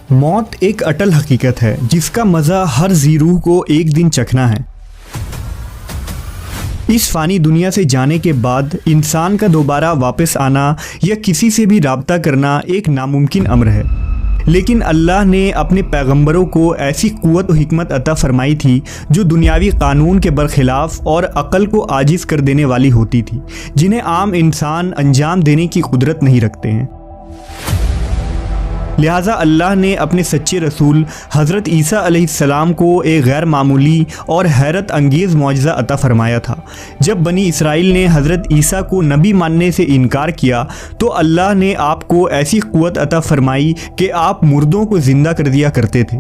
मौत एक अटल हकीकत है जिसका मज़ा हर जी रूह को एक दिन चखना है। इस फ़ानी दुनिया से जाने के बाद इंसान का दोबारा वापस आना या किसी से भी राब्ता करना एक नामुमकिन अम्र है, लेकिन अल्लाह ने अपने पैगंबरों को ऐसी क़ुव्वत और हिकमत अता फ़रमाई थी जो दुनियावी कानून के बरखिलाफ़ और अक़ल को आजिज़ कर देने वाली होती थी, जिन्हें आम इंसान अंजाम देने की कुदरत नहीं रखते हैं। लिहाजा अल्लाह ने अपने सच्चे रसूल हज़रत ईसा अलैहिस्सलाम को एक गैर मामूली और हैरत अंगेज़ मौजज़ा अता फ़रमाया था। जब बनी इसराइल ने हज़रत ईसा को नबी मानने से इनकार किया तो अल्लाह ने आपको ऐसी क़ुव्वत अता फ़रमाई कि आप मुर्दों को ज़िंदा कर दिया करते थे।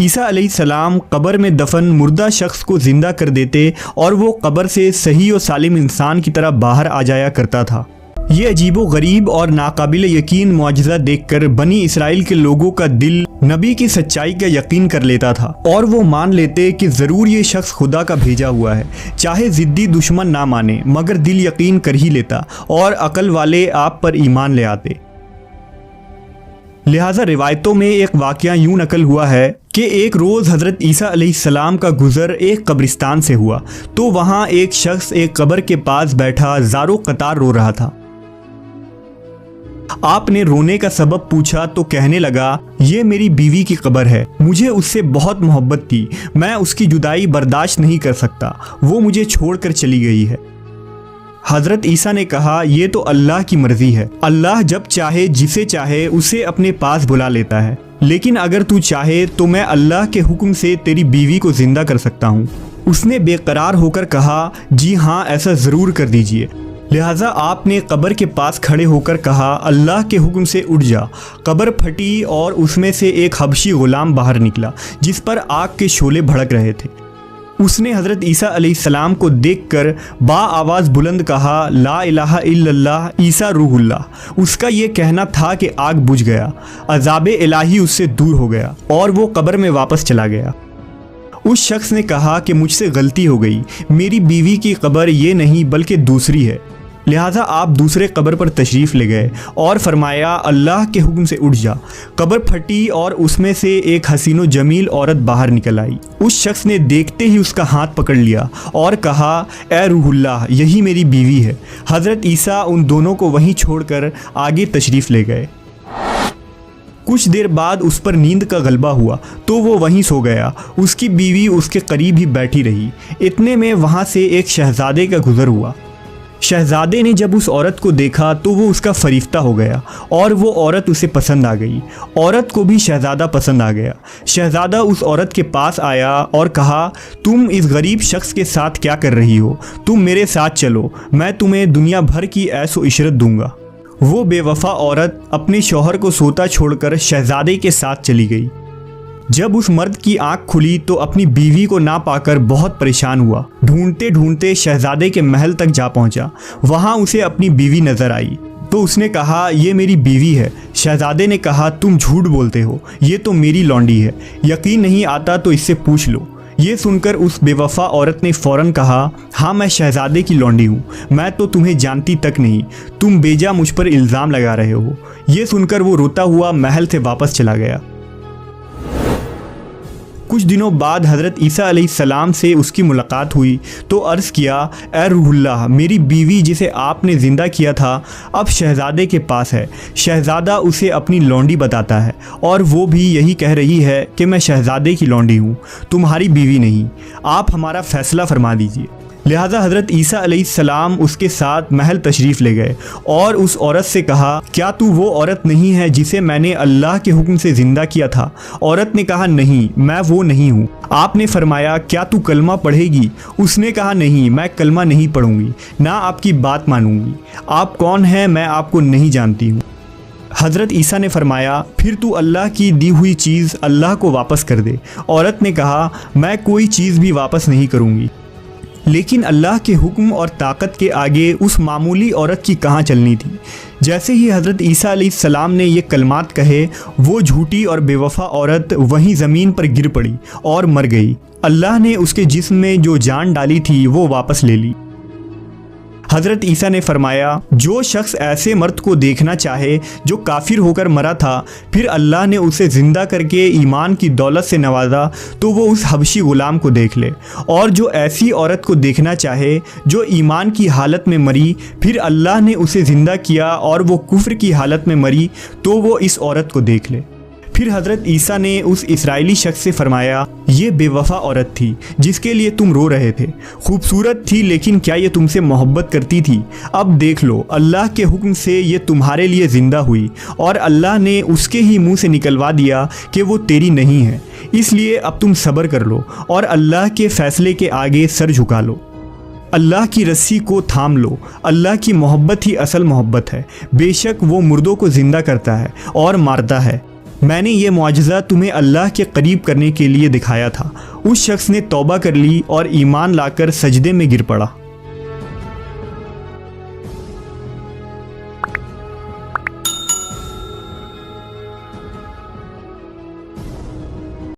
ईसा अलैहिस्सलाम कब्र में दफन मुर्दा शख्स को ज़िंदा कर देते और वो कब्र से सही और सालिम इंसान की तरह बाहर आ जाया करता था। ये अजीबो गरीब और नाकाबिल यकीन मौजज़ा देखकर बनी इसराइल के लोगों का दिल नबी की सच्चाई का यकीन कर लेता था और वो मान लेते कि ज़रूर ये शख्स खुदा का भेजा हुआ है। चाहे ज़िद्दी दुश्मन ना माने मगर दिल यकीन कर ही लेता और अकल वाले आप पर ईमान ले आते। लिहाजा रिवायतों में एक वाक़या यूँ नकल हुआ है कि एक रोज़ हज़रत ईसा अलैहिस्सलाम का गुज़र एक कब्रिस्तान से हुआ तो वहाँ एक शख्स एक कब्र के पास बैठा ज़ारो कतार रो रहा था। आपने रोने का सबब पूछा तो कहने लगा, ये मेरी बीवी की कब्र है, मुझे उससे बहुत मोहब्बत थी, मैं उसकी जुदाई बर्दाश्त नहीं कर सकता, वो मुझे छोड़कर चली गई है। हज़रत ईसा ने कहा, ये तो अल्लाह की मर्ज़ी है, अल्लाह जब चाहे जिसे चाहे उसे अपने पास बुला लेता है, लेकिन अगर तू चाहे तो मैं अल्लाह के हुक्म से तेरी बीवी को ज़िंदा कर सकता हूँ। उसने बेकरार होकर कहा, जी हाँ, ऐसा ज़रूर कर दीजिए। लिहाजा आपने कब्र के पास खड़े होकर कहा, अल्लाह के हुक्म से उठ जा। कब्र फटी और उसमें से एक हबशी ग़ुलाम बाहर निकला जिस पर आग के शोले भड़क रहे थे। उसने हज़रत ईसा अलैहिस्सलाम को देखकर बा आवाज़ बुलंद कहा, ला इलाहा इल्लल्लाह ईसा रूहुल्लाह। उसका ये कहना था कि आग बुझ गया, अज़ाबे इलाही उससे दूर हो गया और वो कब्र में वापस चला गया। उस शख्स ने कहा कि मुझसे गलती हो गई, मेरी बीवी की कब्र ये नहीं बल्कि दूसरी है। लिहाजा आप दूसरे कब्र पर तशरीफ़ ले गए और फरमाया, अल्लाह के हुक्म से उठ जा। कब्र फटी और उसमें से एक हसीनो जमील औरत बाहर निकल आई। उस शख्स ने देखते ही उसका हाथ पकड़ लिया और कहा, ए रूहुल्लाह, यही मेरी बीवी है। हज़रत ईसा उन दोनों को वहीं छोड़कर आगे तशरीफ़ ले गए। कुछ देर बाद उस पर नींद का गलबा हुआ तो वो वहीं सो गया। उसकी बीवी उसके करीब ही बैठी रही। इतने में वहाँ से एक शहज़ादे का गुज़र हुआ। शहज़ादे ने जब उस औरत को देखा तो वो उसका फरिश्ता हो गया और वो औरत उसे पसंद आ गई। औरत को भी शहज़ादा पसंद आ गया। शहज़ादा उस औरत के पास आया और कहा, तुम इस गरीब शख्स के साथ क्या कर रही हो? तुम मेरे साथ चलो, मैं तुम्हें दुनिया भर की ऐशो इशरत दूंगा। वो बेवफा औरत अपने शौहर को सोता छोड़कर शहज़ादे के साथ चली गई। जब उस मर्द की आंख खुली तो अपनी बीवी को ना पाकर बहुत परेशान हुआ। ढूंढते ढूंढते शहज़ादे के महल तक जा पहुंचा। वहां उसे अपनी बीवी नज़र आई तो उसने कहा, ये मेरी बीवी है। शहज़ादे ने कहा, तुम झूठ बोलते हो, ये तो मेरी लौंडी है, यकीन नहीं आता तो इससे पूछ लो। ये सुनकर उस बेवफा औरत ने फ़ौरन कहा, हाँ, मैं शहज़ादे की लौंडी हूँ, मैं तो तुम्हें जानती तक नहीं, तुम बेजा मुझ पर इल्ज़ाम लगा रहे हो। ये सुनकर वो रोता हुआ महल से वापस चला गया। कुछ दिनों बाद हज़रत ईसा अलैहिस्सलाम से उसकी मुलाकात हुई तो अर्ज़ किया, ए रूहुल्लाह, मेरी बीवी जिसे आपने ज़िंदा किया था अब शहज़ादे के पास है। शहज़ादा उसे अपनी लौंडी बताता है और वो भी यही कह रही है कि मैं शहज़ादे की लौंडी हूँ, तुम्हारी बीवी नहीं। आप हमारा फ़ैसला फरमा दीजिए। लिहाजा हज़रत ईसा अलैहिस्सलाम उसके साथ महल तशरीफ़ ले गए और उस औरत से कहा, क्या तू वो औरत नहीं है जिसे मैंने अल्लाह के हुक्म से ज़िंदा किया था? औरत ने कहा, नहीं, मैं वो नहीं हूँ। आपने फरमाया, क्या तू कलमा पढ़ेगी? उसने कहा, नहीं, मैं कलमा नहीं पढ़ूँगी, ना आपकी बात मानूँगी। आप कौन हैं, मैं आपको नहीं जानती हूँ। हज़रत ईसा ने फरमाया, फिर तू अल्लाह की दी हुई चीज़ अल्लाह को वापस कर दे। औरत ने कहा, मैं कोई चीज़ भी वापस नहीं करूँगी। लेकिन अल्लाह के हुक्म और ताकत के आगे उस मामूली औरत की कहाँ चलनी थी। जैसे ही हज़रत ईसा अलैहिस्सलाम ने ये कलमात कहे, वो झूठी और बेवफा औरत वहीं ज़मीन पर गिर पड़ी और मर गई। अल्लाह ने उसके जिस्म में जो जान डाली थी वो वापस ले ली। हज़रत ईसा ने फरमाया, जो शख्स ऐसे मर्द को देखना चाहे जो काफिर होकर मरा था, फिर अल्लाह ने उसे ज़िंदा करके ईमान की दौलत से नवाजा, तो वो उस हबशी ग़ुलाम को देख ले। और जो ऐसी औरत को देखना चाहे जो ईमान की हालत में मरी, फिर अल्लाह ने उसे ज़िंदा किया और वो कुफ्र की हालत में मरी, तो वो इस औरत को देख ले। फिर हज़रत ईसा ने उस इस्राएली शख्स से फरमाया, ये बेवफा औरत थी जिसके लिए तुम रो रहे थे। खूबसूरत थी, लेकिन क्या ये तुमसे मोहब्बत करती थी? अब देख लो, अल्लाह के हुक्म से ये तुम्हारे लिए ज़िंदा हुई और अल्लाह ने उसके ही मुंह से निकलवा दिया कि वो तेरी नहीं है। इसलिए अब तुम सब्र कर लो और अल्लाह के फ़ैसले के आगे सर झुका लो। अल्लाह की रस्सी को थाम लो। अल्लाह की मोहब्बत ही असल मोहब्बत है। बेशक वो मुर्दों को ज़िंदा करता है और मारता है। मैंने ये मुआजिज़ा तुम्हें अल्लाह के करीब करने के लिए दिखाया था। उस शख्स ने तौबा कर ली और ईमान लाकर सजदे में गिर पड़ा।